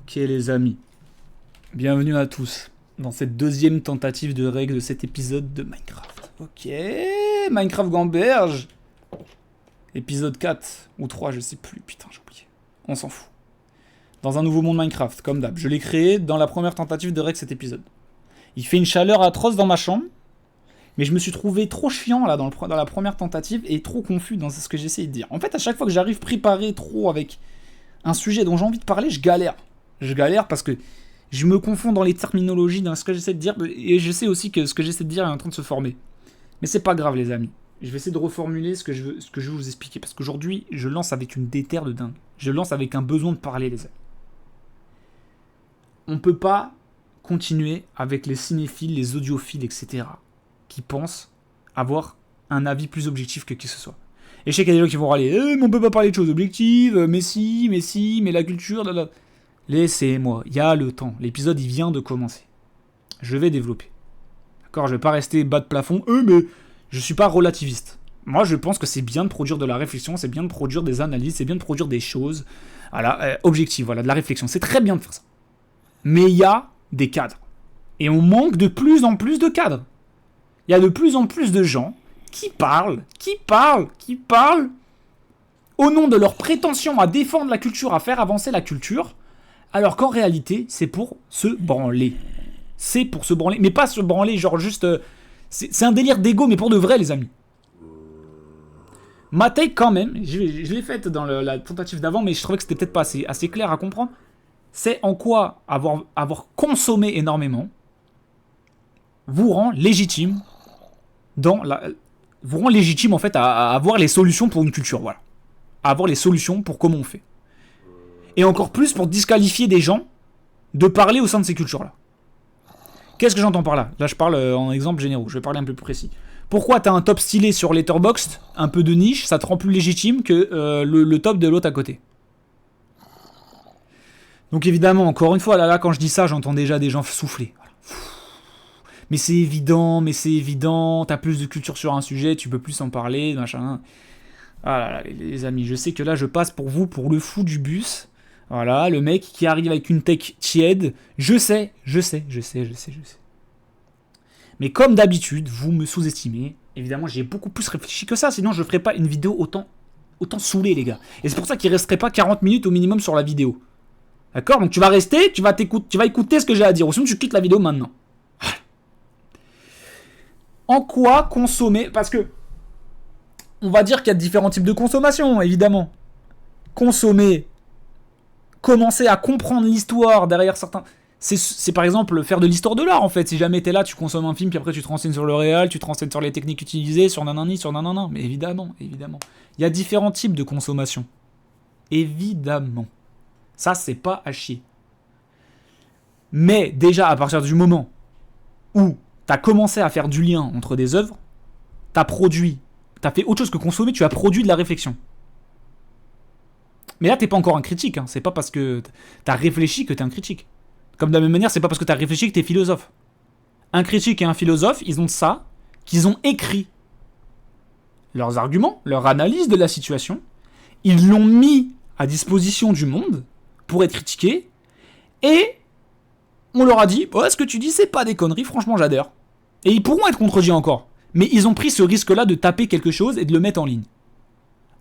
Ok les amis, bienvenue à tous dans cette deuxième tentative de règle de cet épisode de Minecraft. Ok, Minecraft Gamberge. Épisode 4 ou 3, je sais plus, putain j'ai oublié. On s'en fout. Dans un nouveau monde Minecraft, comme d'hab. Je l'ai créé dans la première tentative de règle de cet épisode. Il fait une chaleur atroce dans ma chambre, mais je me suis trouvé trop chiant là dans la première tentative et trop confus dans ce que j'essaye de dire. En fait, à chaque fois que j'arrive préparé trop avec un sujet dont j'ai envie de parler, je galère. Je galère parce que je me confonds dans les terminologies, dans ce que j'essaie de dire, et je sais aussi que ce que j'essaie de dire est en train de se former. Mais c'est pas grave les amis. Je vais essayer de reformuler ce que je veux vous expliquer, parce qu'aujourd'hui, je lance avec une déterre de dingue. Je lance avec un besoin de parler les amis. On peut pas continuer avec les cinéphiles, les audiophiles, etc., qui pensent avoir un avis plus objectif que qui que ce soit. Et je sais qu'il y a des gens qui vont râler, mais on peut pas parler de choses objectives, mais si, mais la culture, là. Laissez-moi, il y a le temps. L'épisode, il vient de commencer. Je vais développer. D'accord, je vais pas rester bas de plafond, mais je suis pas relativiste. Moi, je pense que c'est bien de produire de la réflexion, c'est bien de produire des analyses, c'est bien de produire des choses, voilà, objectives, voilà, de la réflexion. C'est très bien de faire ça. Mais il y a des cadres. Et on manque de plus en plus de cadres. Il y a de plus en plus de gens qui parlent au nom de leur prétention à défendre la culture, à faire avancer la culture, alors qu'en réalité, c'est pour se branler. C'est pour se branler, mais pas se branler genre juste... c'est un délire d'ego, mais pour de vrai, les amis. Ma take, quand même, je l'ai faite dans la tentative d'avant, mais je trouvais que c'était peut-être pas assez clair à comprendre, c'est en quoi avoir consommé énormément vous rend légitime vous rend légitime, en fait, à avoir les solutions pour une culture, voilà. À avoir les solutions pour comment on fait. Et encore plus pour disqualifier des gens de parler au sein de ces cultures-là. Qu'est-ce que j'entends par là ? Là, je parle en exemple généraux, je vais parler un peu plus précis. Pourquoi t'as un top stylé sur Letterboxd, un peu de niche, ça te rend plus légitime que le top de l'autre à côté ? Donc évidemment, encore une fois, là, quand je dis ça, j'entends déjà des gens souffler. Voilà. Mais c'est évident, t'as plus de culture sur un sujet, tu peux plus en parler, machin. Ah là là, les amis, je sais que là, je passe pour vous, pour le fou du bus. Voilà, le mec qui arrive avec une tech tiède. Je sais. Mais comme d'habitude, vous me sous-estimez. Évidemment, j'ai beaucoup plus réfléchi que ça, sinon je ne ferais pas une vidéo autant saoulée, les gars. Et c'est pour ça qu'il ne resterait pas 40 minutes au minimum sur la vidéo. D'accord ? Donc tu vas rester, tu vas écouter ce que j'ai à dire, ou sinon tu quittes la vidéo maintenant. En quoi consommer ? Parce que on va dire qu'il y a différents types de consommation, évidemment. Consommer, commencer à comprendre l'histoire derrière certains... C'est par exemple faire de l'histoire de l'art, en fait. Si jamais t'es là, tu consommes un film, puis après tu te renseignes sur le réel, tu te renseignes sur les techniques utilisées, sur nanani, sur nanana. Mais évidemment. Il y a différents types de consommation. Évidemment. Ça, c'est pas à chier. Mais déjà, à partir du moment où t'as commencé à faire du lien entre des œuvres, t'as fait autre chose que consommer, tu as produit de la réflexion. Mais là, t'es pas encore un critique, hein. C'est pas parce que t'as réfléchi que t'es un critique. Comme de la même manière, c'est pas parce que t'as réfléchi que t'es philosophe. Un critique et un philosophe, ils ont ça, qu'ils ont écrit leurs arguments, leur analyse de la situation, ils l'ont mis à disposition du monde pour être critiqués, et on leur a dit, ce que tu dis, c'est pas des conneries, franchement, j'adhère. Et ils pourront être contredits encore. Mais ils ont pris ce risque-là de taper quelque chose et de le mettre en ligne.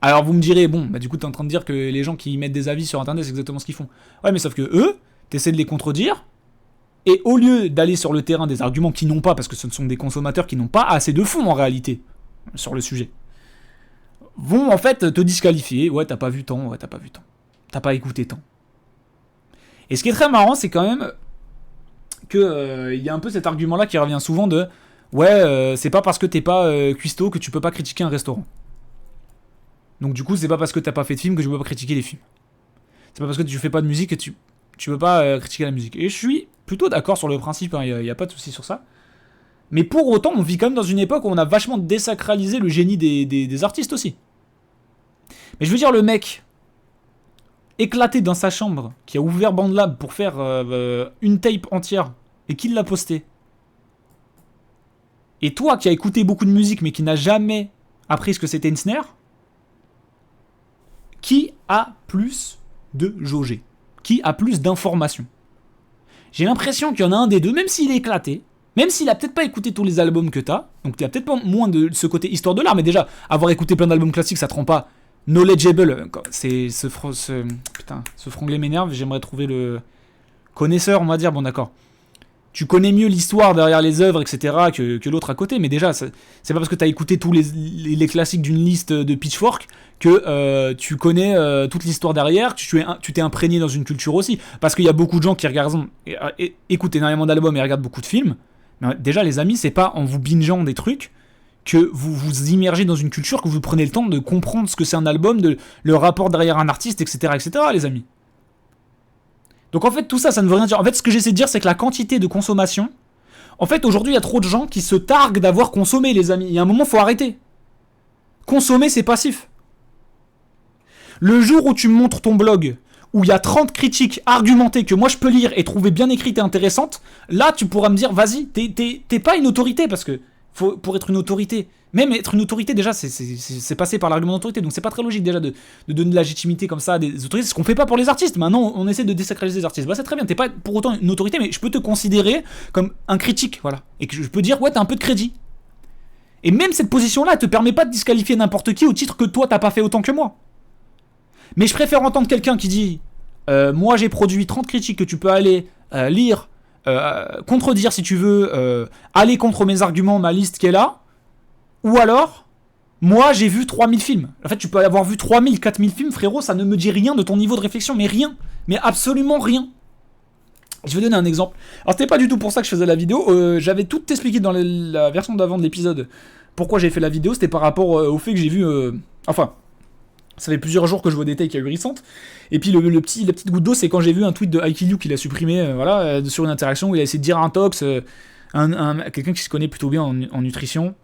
Alors vous me direz, du coup t'es en train de dire que les gens qui mettent des avis sur internet, c'est exactement ce qu'ils font. Ouais, mais sauf que eux, t'essaies de les contredire, et au lieu d'aller sur le terrain des arguments qu'ils n'ont pas, parce que ce sont des consommateurs qui n'ont pas assez de fond en réalité, sur le sujet, vont en fait te disqualifier. Ouais, t'as pas vu tant, t'as pas écouté tant. Et ce qui est très marrant, c'est quand même que y a un peu cet argument-là qui revient souvent de c'est pas parce que t'es pas cuistot que tu peux pas critiquer un restaurant. Donc du coup, c'est pas parce que t'as pas fait de film que tu peux pas critiquer les films. C'est pas parce que tu fais pas de musique que tu peux pas critiquer la musique. Et je suis plutôt d'accord sur le principe, hein, y a pas de souci sur ça. Mais pour autant, on vit quand même dans une époque où on a vachement désacralisé le génie des artistes aussi. Mais je veux dire, le mec éclaté dans sa chambre, qui a ouvert BandLab pour faire une tape entière, et qui l'a posté. Et toi qui as écouté beaucoup de musique, mais qui n'a jamais appris ce que c'était une snare, qui a plus de jaugé ? qui a plus d'informations. J'ai l'impression qu'il y en a un des deux, même s'il est éclaté, même s'il a peut-être pas écouté tous les albums que t'as, donc il y a peut-être pas moins de ce côté histoire de l'art, mais déjà, avoir écouté plein d'albums classiques, ça te rend pas knowledgeable. C'est ce franglais m'énerve, j'aimerais trouver le connaisseur, on va dire, bon d'accord. Tu connais mieux l'histoire derrière les œuvres, etc., que l'autre à côté, mais déjà, c'est pas parce que t'as écouté tous les classiques d'une liste de Pitchfork que tu connais toute l'histoire derrière, tu t'es imprégné dans une culture aussi. Parce qu'il y a beaucoup de gens qui écoutent énormément d'albums et regardent beaucoup de films. Mais déjà, les amis, c'est pas en vous bingeant des trucs que vous vous immergez dans une culture, que vous prenez le temps de comprendre ce que c'est un album, le rapport derrière un artiste, etc., les amis. Donc en fait, tout ça, ça ne veut rien dire. En fait, ce que j'essaie de dire, c'est que la quantité de consommation... En fait, aujourd'hui, il y a trop de gens qui se targuent d'avoir consommé, les amis. Il y a un moment, il faut arrêter. Consommer, c'est passif. Le jour où tu me montres ton blog, où il y a 30 critiques argumentées que moi je peux lire et trouver bien écrites et intéressantes, là, tu pourras me dire, vas-y, t'es pas une autorité, parce que pour être une autorité... Même être une autorité, déjà, c'est passé par l'argument d'autorité, donc c'est pas très logique déjà de donner de la légitimité comme ça à des autorités, c'est ce qu'on fait pas pour les artistes. Maintenant, on essaie de désacraliser les artistes. Bah, c'est très bien, t'es pas pour autant une autorité, mais je peux te considérer comme un critique, voilà. Et que je peux dire, ouais, t'as un peu de crédit. Et même cette position-là, elle te permet pas de disqualifier n'importe qui au titre que toi, t'as pas fait autant que moi. Mais je préfère entendre quelqu'un qui dit, moi j'ai produit 30 critiques que tu peux aller lire, contredire si tu veux, aller contre mes arguments, ma liste qui est là. Ou alors, moi j'ai vu 3000 films. En fait, tu peux avoir vu 3000, 4000 films, frérot, ça ne me dit rien de ton niveau de réflexion, mais rien. Mais absolument rien. Je vais donner un exemple. Alors, c'était pas du tout pour ça que je faisais la vidéo. J'avais tout expliqué dans la version d'avant de l'épisode. Pourquoi j'ai fait la vidéo, c'était par rapport au fait que j'ai vu... Enfin, ça fait plusieurs jours que je vois des takes ahurissantes. Et puis, la petite goutte d'eau, c'est quand j'ai vu un tweet de IKilU qu'il a supprimé sur une interaction où il a essayé de dire un tox, quelqu'un qui se connaît plutôt bien en nutrition.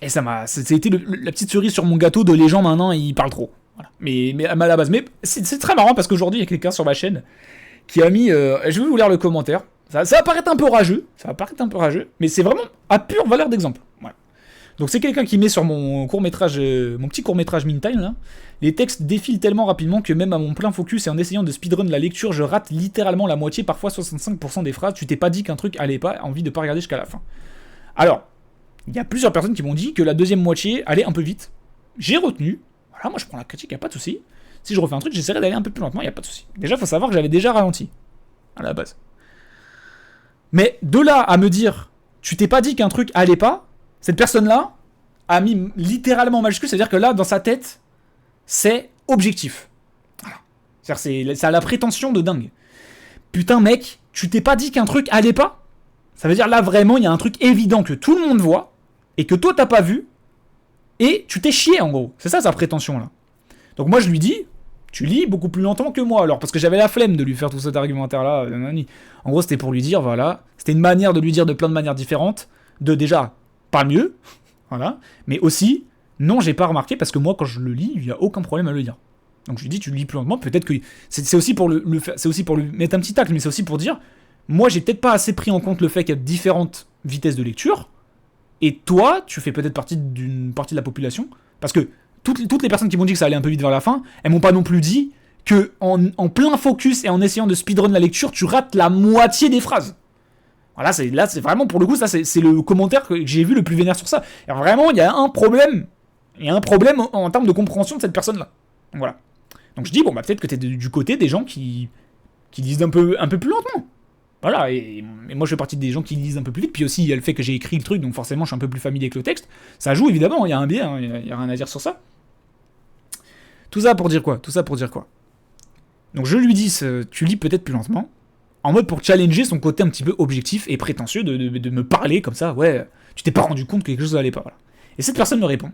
Et c'était la petite cerise sur mon gâteau de les gens maintenant ils parlent trop. Voilà. Mais à la base. Mais c'est très marrant parce qu'aujourd'hui il y a quelqu'un sur ma chaîne qui a mis. Je vais vous lire le commentaire. Ça va paraître un peu rageux. Mais c'est vraiment à pure valeur d'exemple. Voilà. Donc c'est quelqu'un qui met sur mon court-métrage, mon petit court-métrage Meantime là. Les textes défilent tellement rapidement que même à mon plein focus et en essayant de speedrun la lecture, je rate littéralement la moitié, parfois 65% des phrases. Tu t'es pas dit qu'un truc allait pas, envie de pas regarder jusqu'à la fin. Alors. Il y a plusieurs personnes qui m'ont dit que la deuxième moitié allait un peu vite. J'ai retenu. Voilà, moi je prends la critique, y a pas de souci. Si je refais un truc, j'essaierai d'aller un peu plus lentement, y a pas de souci. Déjà, faut savoir que j'avais déjà ralenti. À la base. Mais de là à me dire, tu t'es pas dit qu'un truc allait pas, cette personne-là a mis littéralement majuscule, c'est-à-dire que là, dans sa tête, c'est objectif. Voilà. C'est-à-dire, ça a la prétention de dingue. Putain, mec, tu t'es pas dit qu'un truc allait pas ? Ça veut dire là, vraiment, il y a un truc évident que tout le monde voit, et que toi t'as pas vu, et tu t'es chié en gros. C'est ça sa prétention là. Donc moi je lui dis, tu lis beaucoup plus lentement que moi alors, parce que j'avais la flemme de lui faire tout cet argumentaire là. En gros c'était pour lui dire, voilà, c'était une manière de lui dire de plein de manières différentes, de déjà, pas mieux, voilà, mais aussi, non j'ai pas remarqué, parce que moi quand je le lis, il y a aucun problème à le dire. Donc je lui dis, tu lis plus lentement, peut-être que, c'est aussi pour le faire, c'est aussi pour lui mettre un petit tacle, mais c'est aussi pour dire, moi j'ai peut-être pas assez pris en compte le fait qu'il y a différentes vitesses de lecture, et toi, tu fais peut-être partie d'une partie de la population, parce que toutes les personnes qui m'ont dit que ça allait un peu vite vers la fin, elles m'ont pas non plus dit que en plein focus et en essayant de speedrun la lecture, tu rates la moitié des phrases. Voilà, là c'est vraiment pour le coup, ça c'est le commentaire que j'ai vu le plus vénère sur ça. Et vraiment, il y a un problème. Il y a un problème en termes de compréhension de cette personne-là. Donc voilà. Donc je dis, bon bah peut-être que t'es du côté des gens qui lisent un peu plus lentement. Voilà, et moi je fais partie des gens qui lisent un peu plus vite, puis aussi il y a le fait que j'ai écrit le truc, donc forcément je suis un peu plus familier avec le texte. Ça joue évidemment, il y a un biais, hein, il y a rien à dire sur ça. Tout ça pour dire quoi Donc je lui dis, tu lis peut-être plus lentement, en mode pour challenger son côté un petit peu objectif et prétentieux de me parler comme ça, ouais, tu t'es pas rendu compte que quelque chose n'allait pas, voilà. Et cette personne me répond,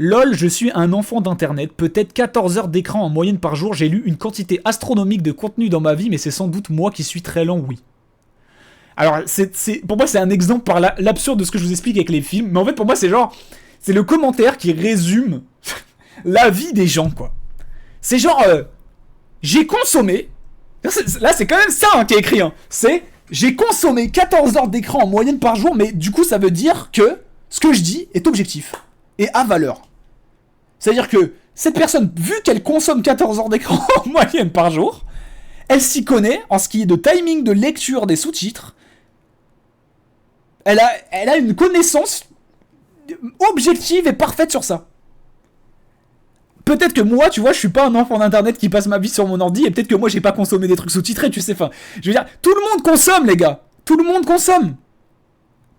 LOL, je suis un enfant d'internet, peut-être 14 heures d'écran en moyenne par jour, j'ai lu une quantité astronomique de contenu dans ma vie, mais c'est sans doute moi qui suis très lent, oui. Alors, pour moi, c'est un exemple par l'absurde de ce que je vous explique avec les films, mais en fait, pour moi, c'est le commentaire qui résume la vie des gens, quoi. C'est genre, j'ai consommé, là, c'est quand même ça hein, qui est écrit, hein. C'est, j'ai consommé 14 heures d'écran en moyenne par jour, mais du coup, ça veut dire que ce que je dis est objectif et à valeur. C'est-à-dire que cette personne, vu qu'elle consomme 14 heures d'écran en moyenne par jour, Elle s'y connaît en ce qui est de timing de lecture des sous-titres. Elle a une connaissance objective et parfaite sur ça. Peut-être que moi, tu vois, je suis pas un enfant d'internet qui passe ma vie sur mon ordi, et peut-être que moi j'ai pas consommé des trucs sous-titrés, tu sais, enfin, je veux dire, tout le monde consomme, les gars. Tout le monde consomme.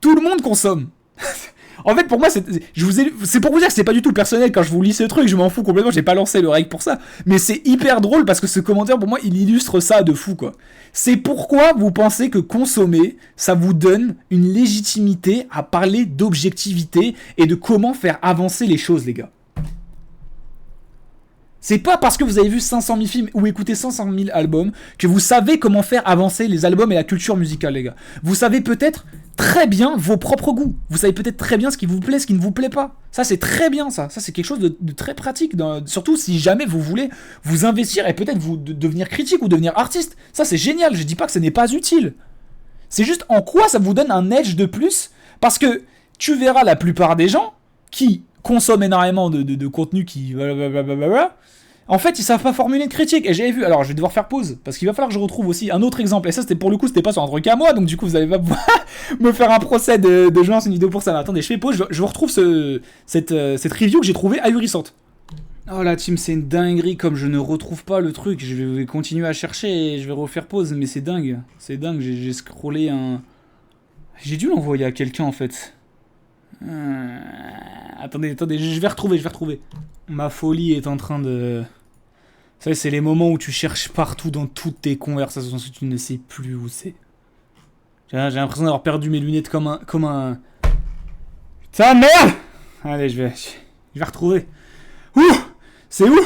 Tout le monde consomme. En fait, pour moi, c'est pour vous dire que c'est pas du tout personnel quand je vous lis ce truc, je m'en fous complètement, j'ai pas lancé le règle pour ça. Mais c'est hyper drôle parce que ce commentaire, pour moi, il illustre ça de fou, quoi. C'est pourquoi vous pensez que consommer, ça vous donne une légitimité à parler d'objectivité et de comment faire avancer les choses, les gars. C'est pas parce que vous avez vu 500 000 films ou écouté 500 000 albums que vous savez comment faire avancer les albums et la culture musicale, les gars. Vous savez peut-être très bien vos propres goûts. Vous savez peut-être très bien ce qui vous plaît, ce qui ne vous plaît pas. Ça, c'est très bien, ça. Ça, c'est quelque chose de très pratique. Surtout si jamais vous voulez vous investir et peut-être vous devenir critique ou devenir artiste. Ça, c'est génial. Je dis pas que ce n'est pas utile. C'est juste en quoi ça vous donne un edge de plus. Parce que tu verras la plupart des gens qui consomment énormément de contenu qui... En fait, ils savent pas formuler une critique. Et j'avais vu, alors je vais devoir faire pause, parce qu'il va falloir que je retrouve aussi un autre exemple. Et ça, c'était pour le coup, c'était pas sur un truc à moi, donc du coup, vous allez pas pouvoir me faire un procès de jouer une vidéo pour ça. Mais attendez, je fais pause, je vous retrouve cette review que j'ai trouvée ahurissante. Oh la team, c'est une dinguerie, comme je ne retrouve pas le truc. Je vais continuer à chercher et je vais refaire pause, mais c'est dingue. C'est dingue, j'ai scrollé un... J'ai dû l'envoyer à quelqu'un, en fait. Attendez, je vais retrouver. Ma folie est en train de... Vous savez, c'est les moments où tu cherches partout dans toutes tes conversations, si tu ne sais plus où c'est. J'ai l'impression d'avoir perdu mes lunettes comme un... Putain, merde! Allez, je vais retrouver. Ouh! C'est où?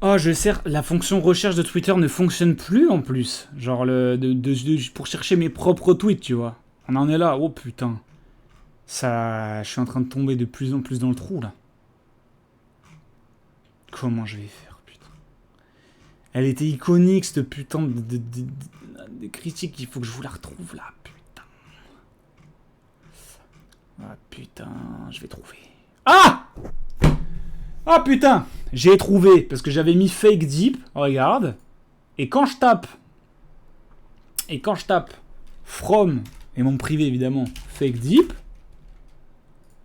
Oh, la fonction recherche de Twitter ne fonctionne plus en plus. Genre, pour chercher mes propres tweets, tu vois. On en est là. Oh, putain. Ça... Je suis en train de tomber de plus en plus dans le trou, là. Comment je vais faire? Elle était iconique, cette putain de critique. Il faut que je vous la retrouve là, putain. Ah putain, je vais trouver. Ah! Ah putain! J'ai trouvé, parce que j'avais mis fake deep, regarde. Et quand je tape from, et mon privé évidemment, fake deep,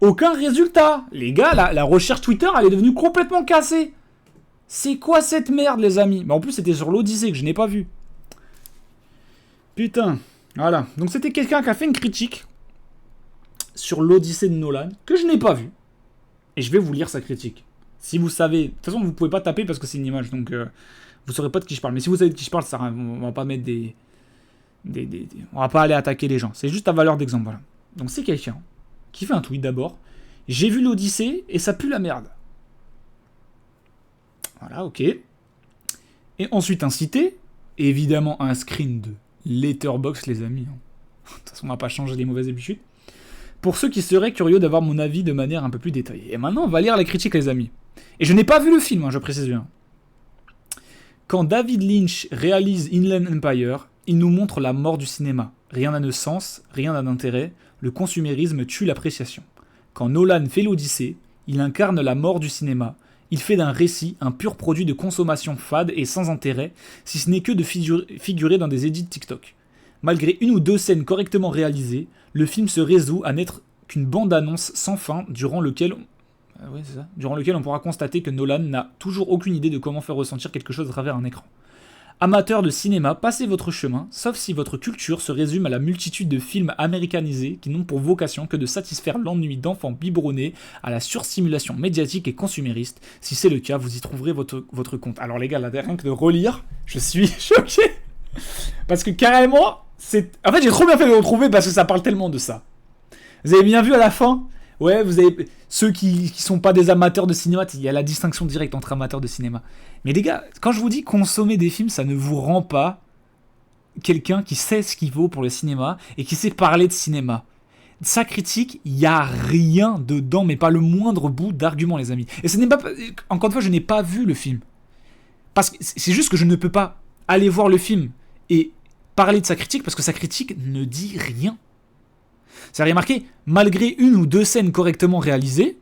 aucun résultat. Les gars, la recherche Twitter, elle est devenue complètement cassée. C'est quoi cette merde, les amis? Mais en plus, c'était sur l'Odyssée que je n'ai pas vu. Putain. Voilà. Donc, c'était quelqu'un qui a fait une critique sur l'Odyssée de Nolan que je n'ai pas vu. Et je vais vous lire sa critique. Si vous savez... De toute façon, vous pouvez pas taper parce que c'est une image. Donc, vous saurez pas de qui je parle. Mais si vous savez de qui je parle, ça, on va pas mettre on va pas aller attaquer les gens. C'est juste à valeur d'exemple. Voilà. Donc, c'est quelqu'un qui fait un tweet d'abord. J'ai vu l'Odyssée et ça pue la merde. Voilà, ok. Et ensuite un cité, et évidemment un screen de Letterboxd, les amis. De toute façon, on va pas changer les mauvaises habitudes. Pour ceux qui seraient curieux d'avoir mon avis de manière un peu plus détaillée. Et maintenant, on va lire les critiques, les amis. Et je n'ai pas vu le film, je précise bien. Quand David Lynch réalise Inland Empire, il nous montre la mort du cinéma. Rien n'a de sens, rien n'a d'intérêt, le consumérisme tue l'appréciation. Quand Nolan fait l'Odyssée, il incarne la mort du cinéma. Il fait d'un récit un pur produit de consommation fade et sans intérêt, si ce n'est que de figurer dans des edits TikTok. Malgré une ou deux scènes correctement réalisées, le film se résout à n'être qu'une bande-annonce sans fin durant lequel on pourra constater que Nolan n'a toujours aucune idée de comment faire ressentir quelque chose à travers un écran. Amateurs de cinéma, passez votre chemin, sauf si votre culture se résume à la multitude de films américanisés qui n'ont pour vocation que de satisfaire l'ennui d'enfants biberonnés à la surstimulation médiatique et consumériste. Si c'est le cas, vous y trouverez votre compte. Alors les gars, là, rien que de relire, je suis choqué. Parce que carrément, en fait, j'ai trop bien fait de le retrouver parce que ça parle tellement de ça. Vous avez bien vu à la fin? Ouais, vous avez ceux qui sont pas des amateurs de cinéma, il y a la distinction directe entre amateurs de cinéma. Mais les gars, quand je vous dis consommer des films, ça ne vous rend pas quelqu'un qui sait ce qu'il vaut pour le cinéma et qui sait parler de cinéma. Sa critique, il y a rien dedans, mais pas le moindre bout d'argument, les amis. Et ce n'est pas, encore une fois, je n'ai pas vu le film. Parce que c'est juste que je ne peux pas aller voir le film et parler de sa critique parce que sa critique ne dit rien. Ça a remarqué, malgré une ou deux scènes correctement réalisées,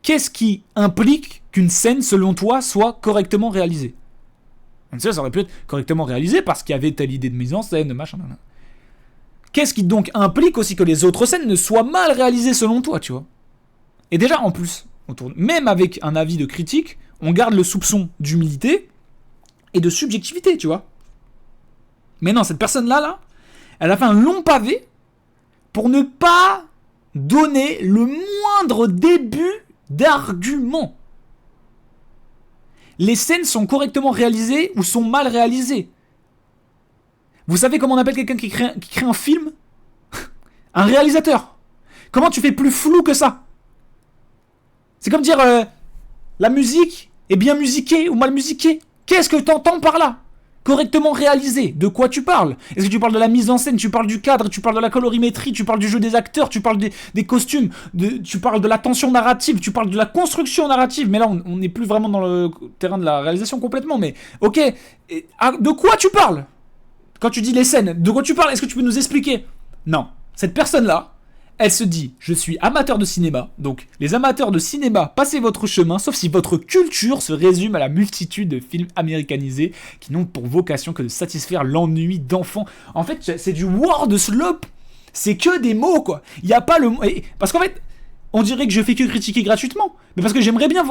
qu'est-ce qui implique qu'une scène, selon toi, soit correctement réalisée? Ça aurait pu être correctement réalisé parce qu'il y avait telle idée de mise en scène, de machin. Qu'est-ce qui donc implique aussi que les autres scènes ne soient mal réalisées selon toi, tu vois? Et déjà, en plus, même avec un avis de critique, on garde le soupçon d'humilité et de subjectivité, tu vois? Mais non, cette personne-là, elle a fait un long pavé pour ne pas donner le moindre début d'argument. Les scènes sont correctement réalisées ou sont mal réalisées. Vous savez comment on appelle quelqu'un qui crée un film? Un réalisateur. Comment tu fais plus flou que ça? C'est comme dire la musique est bien musiquée ou mal musiquée. Qu'est-ce que t'entends par là? Correctement réalisé. De quoi tu parles? Est-ce que tu parles de la mise en scène? Tu parles du cadre? Tu parles de la colorimétrie? Tu parles du jeu des acteurs? Tu parles des costumes? Tu parles de la tension narrative? Tu parles de la construction narrative? Mais là, on n'est plus vraiment dans le terrain de la réalisation complètement. Mais ok, de quoi tu parles? Quand tu dis les scènes, de quoi tu parles? Est-ce que tu peux nous expliquer? Non. Cette personne-là, elle se dit, je suis amateur de cinéma, donc les amateurs de cinéma, passez votre chemin, sauf si votre culture se résume à la multitude de films américanisés qui n'ont pour vocation que de satisfaire l'ennui d'enfants. En fait, c'est du word slop, c'est que des mots, quoi. Il n'y a pas le... Parce qu'en fait, on dirait que je fais que critiquer gratuitement, mais parce que j'aimerais bien...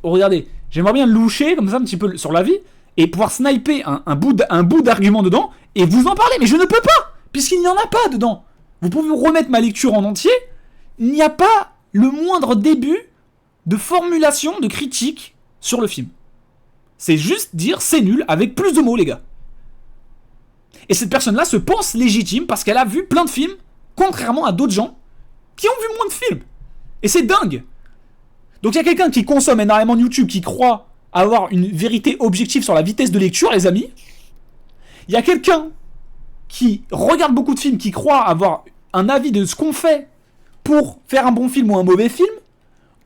regardez, j'aimerais bien loucher comme ça un petit peu sur la vie, et pouvoir sniper un bout d'argument dedans, et vous en parler, mais je ne peux pas, puisqu'il n'y en a pas dedans. Vous pouvez vous remettre ma lecture en entier, il n'y a pas le moindre début de formulation de critique sur le film. C'est juste dire c'est nul avec plus de mots, les gars. Et cette personne-là se pense légitime parce qu'elle a vu plein de films, contrairement à d'autres gens qui ont vu moins de films. Et c'est dingue. Donc il y a quelqu'un qui consomme énormément de YouTube, qui croit avoir une vérité objective sur la vitesse de lecture, les amis. Il y a quelqu'un qui regarde beaucoup de films, qui croit avoir un avis de ce qu'on fait pour faire un bon film ou un mauvais film.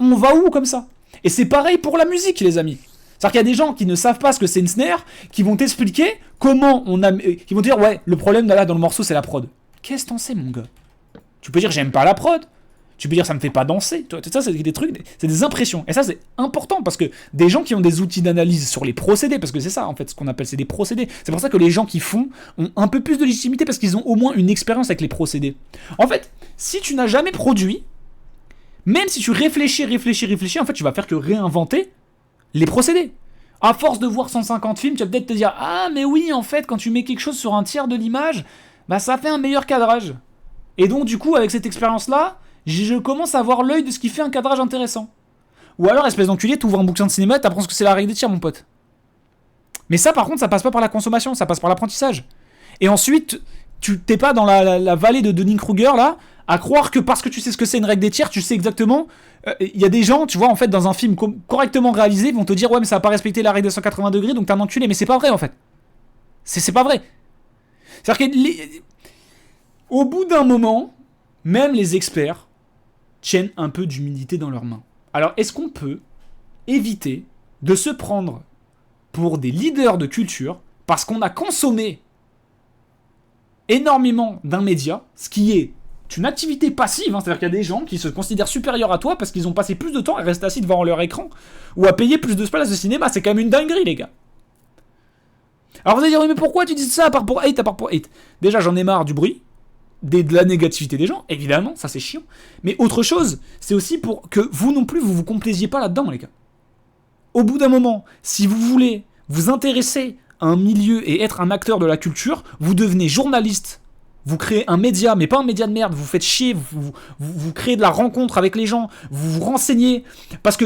On va où comme ça? Et c'est pareil pour la musique, les amis. C'est-à-dire qu'il y a des gens qui ne savent pas ce que c'est une snare, qui vont t'expliquer comment on a... qui vont dire, ouais, le problème là dans le morceau, c'est la prod. Qu'est-ce que t'en sais, mon gars? Tu peux dire, j'aime pas la prod. Tu peux dire, ça me fait pas danser. Ça, c'est des trucs, c'est des impressions. Et ça, c'est important parce que des gens qui ont des outils d'analyse sur les procédés, parce que c'est ça, en fait, ce qu'on appelle, c'est des procédés. C'est pour ça que les gens qui font ont un peu plus de légitimité parce qu'ils ont au moins une expérience avec les procédés. En fait, si tu n'as jamais produit, même si tu réfléchis, en fait, tu vas faire que réinventer les procédés. À force de voir 150 films, tu vas peut-être te dire, ah, mais oui, en fait, quand tu mets quelque chose sur un tiers de l'image, bah, ça fait un meilleur cadrage. Et donc, du coup, avec cette expérience-là, je commence à avoir l'œil de ce qui fait un cadrage intéressant. Ou alors, espèce d'enculé, t'ouvres un bouquin de cinéma, t'apprends ce que c'est la règle des tiers, mon pote. Mais ça, par contre, ça passe pas par la consommation, ça passe par l'apprentissage. Et ensuite, tu t'es pas dans la vallée de Dunning-Kruger, là, à croire que parce que tu sais ce que c'est une règle des tiers, tu sais exactement... Il y a des gens, tu vois, en fait, dans un film correctement réalisé, vont te dire, ouais, mais ça a pas respecté la règle des 180 degrés, donc t'es un enculé. Mais c'est pas vrai, en fait. C'est pas vrai. C'est-à-dire qu'au bout d'un moment, même les experts tiennent un peu d'humilité dans leurs mains. Alors, est-ce qu'on peut éviter de se prendre pour des leaders de culture parce qu'on a consommé énormément d'un média, ce qui est une activité passive, hein, c'est-à-dire qu'il y a des gens qui se considèrent supérieurs à toi parce qu'ils ont passé plus de temps à rester assis devant leur écran ou à payer plus de places de cinéma. C'est quand même une dinguerie, les gars. Alors vous allez dire, mais pourquoi tu dis ça à part pour hate, Déjà, j'en ai marre du bruit, de la négativité des gens, évidemment, ça c'est chiant. Mais autre chose, c'est aussi pour que vous non plus, vous vous complaisiez pas là-dedans, les gars. Au bout d'un moment, si vous voulez vous intéresser à un milieu et être un acteur de la culture, vous devenez journaliste. Vous créez un média, mais pas un média de merde, vous faites chier, vous créez de la rencontre avec les gens, vous vous renseignez, parce que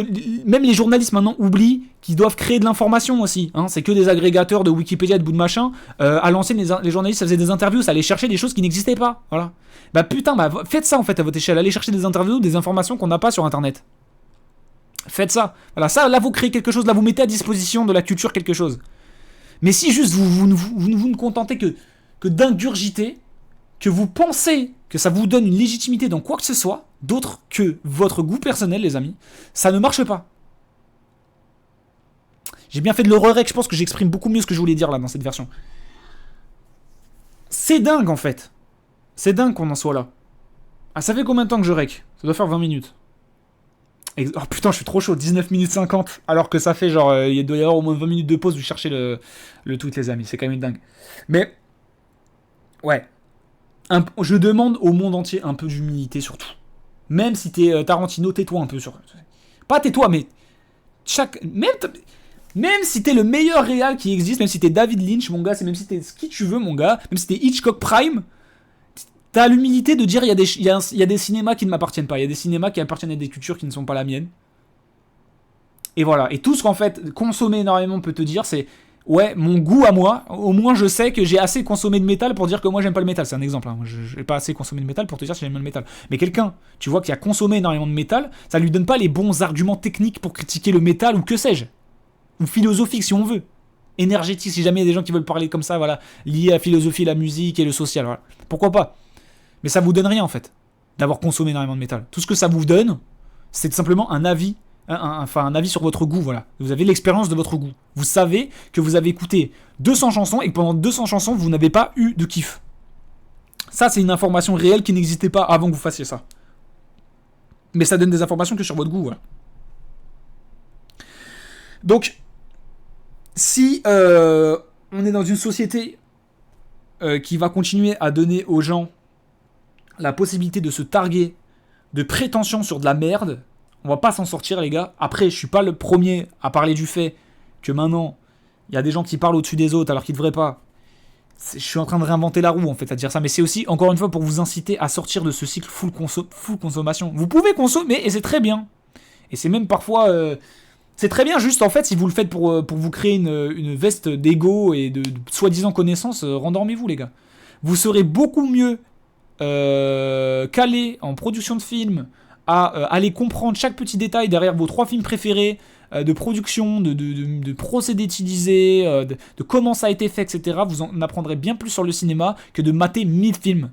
même les journalistes maintenant oublient qu'ils doivent créer de l'information aussi, hein. C'est que des agrégateurs de Wikipédia, de bout de machin, à l'ancienne les journalistes ça faisait des interviews, ça allait chercher des choses qui n'existaient pas, voilà. Bah putain, faites ça en fait à votre échelle, allez chercher des interviews, des informations qu'on n'a pas sur internet. Faites ça, voilà, ça là vous créez quelque chose, là vous mettez à disposition de la culture quelque chose. Mais si juste vous ne contentez que d'ingurgiter, que vous pensez que ça vous donne une légitimité dans quoi que ce soit, d'autre que votre goût personnel, les amis, ça ne marche pas. J'ai bien fait de le re-rec, je pense que j'exprime beaucoup mieux ce que je voulais dire là dans cette version. C'est dingue en fait. C'est dingue qu'on en soit là. Ah, ça fait combien de temps que je rec? Ça doit faire 20 minutes. Oh putain, je suis trop chaud, 19 minutes 50. Alors que ça fait genre, il doit y avoir au moins 20 minutes de pause, vous cherchez le tweet, les amis. C'est quand même dingue. Mais, ouais. Je demande au monde entier un peu d'humilité surtout. Même si t'es Tarantino, tais-toi un peu sur. Pas tais-toi, mais. Même si t'es le meilleur réal qui existe, même si t'es David Lynch, mon gars, c'est même si t'es ce qui tu veux, mon gars, même si t'es Hitchcock Prime, t'as l'humilité de dire il y a des cinémas qui ne m'appartiennent pas, il y a des cinémas qui appartiennent à des cultures qui ne sont pas la mienne. Et voilà. Et tout ce qu'en fait consommer énormément peut te dire, c'est ouais, mon goût à moi, au moins je sais que j'ai assez consommé de métal pour dire que moi j'aime pas le métal. C'est un exemple, hein. Je n'ai pas assez consommé de métal pour te dire si j'aime le métal. Mais quelqu'un, tu vois, qui a consommé énormément de métal, ça lui donne pas les bons arguments techniques pour critiquer le métal ou que sais-je. Ou philosophique si on veut. Énergétique, si jamais il y a des gens qui veulent parler comme ça, voilà, lié à la philosophie, la musique et le social, voilà. Pourquoi pas. Mais ça vous donne rien en fait, d'avoir consommé énormément de métal. Tout ce que ça vous donne, c'est simplement un avis. Un avis sur votre goût, voilà. Vous avez l'expérience de votre goût. Vous savez que vous avez écouté 200 chansons et que pendant 200 chansons, vous n'avez pas eu de kiff. Ça, c'est une information réelle qui n'existait pas avant que vous fassiez ça. Mais ça donne des informations que sur votre goût, voilà. Donc, si on est dans une société qui va continuer à donner aux gens la possibilité de se targuer de prétention sur de la merde, on va pas s'en sortir, les gars. Après, je suis pas le premier à parler du fait que maintenant, il y a des gens qui parlent au-dessus des autres alors qu'ils devraient pas. Je suis en train de réinventer la roue, en fait, à dire ça. Mais c'est aussi, encore une fois, pour vous inciter à sortir de ce cycle full consommation. Vous pouvez consommer, et c'est très bien. Et c'est même parfois... c'est très bien, juste, en fait, si vous le faites pour vous créer une veste d'ego et de soi-disant connaissances, rendormez-vous, les gars. Vous serez beaucoup mieux calé en production de films, à aller comprendre chaque petit détail derrière vos 3 films préférés, de production, de procédés utilisés, de comment ça a été fait, etc. Vous en apprendrez bien plus sur le cinéma que de mater 1000 films.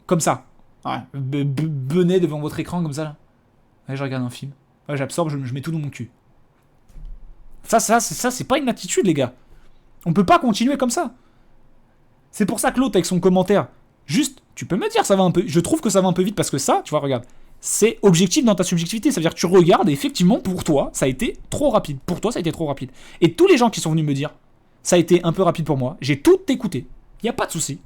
Comme ça. Ouais, benez devant votre écran comme ça. Là. Ouais, je regarde un film. Ouais, j'absorbe, je mets tout dans mon cul. Ça, c'est pas une attitude, les gars. On peut pas continuer comme ça. C'est pour ça que l'autre, avec son commentaire, juste, tu peux me dire, ça va un peu. Je trouve que ça va un peu vite parce que ça, tu vois, regarde, c'est objectif dans ta subjectivité. Ça veut dire que tu regardes et effectivement, pour toi, ça a été trop rapide. Pour toi, ça a été trop rapide. Et tous les gens qui sont venus me dire, ça a été un peu rapide pour moi, j'ai tout écouté. Y a pas de souci.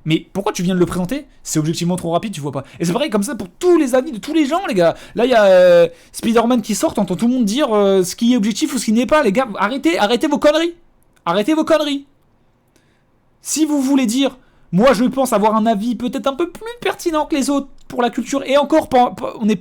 Mais pourquoi tu viens de le présenter? C'est objectivement trop rapide, tu vois pas. Et c'est pareil comme ça pour tous les avis de tous les gens, les gars. Là, il y a Spider-Man qui sort, t'entends tout le monde dire ce qui est objectif ou ce qui n'est pas. Les gars, arrêtez vos conneries. Arrêtez vos conneries. Si vous voulez dire, moi je pense avoir un avis peut-être un peu plus pertinent que les autres pour la culture, et encore, on n'est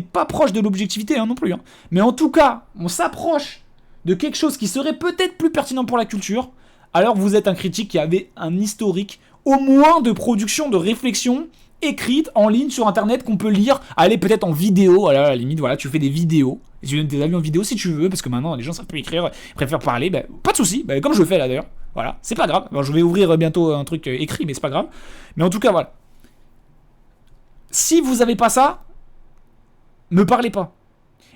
pas proche de l'objectivité hein, non plus. Hein. Mais en tout cas, on s'approche de quelque chose qui serait peut-être plus pertinent pour la culture, alors vous êtes un critique qui avait un historique au moins de production, de réflexion écrite en ligne sur internet qu'on peut lire, allez peut-être en vidéo, à la limite, voilà, tu fais des vidéos, et tu donnes tes avis en vidéo si tu veux, parce que maintenant les gens savent plus écrire, ils préfèrent parler, bah, pas de soucis, bah, comme je le fais là d'ailleurs, voilà, c'est pas grave, alors, je vais ouvrir bientôt un truc écrit, mais c'est pas grave, mais en tout cas voilà. Si vous avez pas ça, me parlez pas.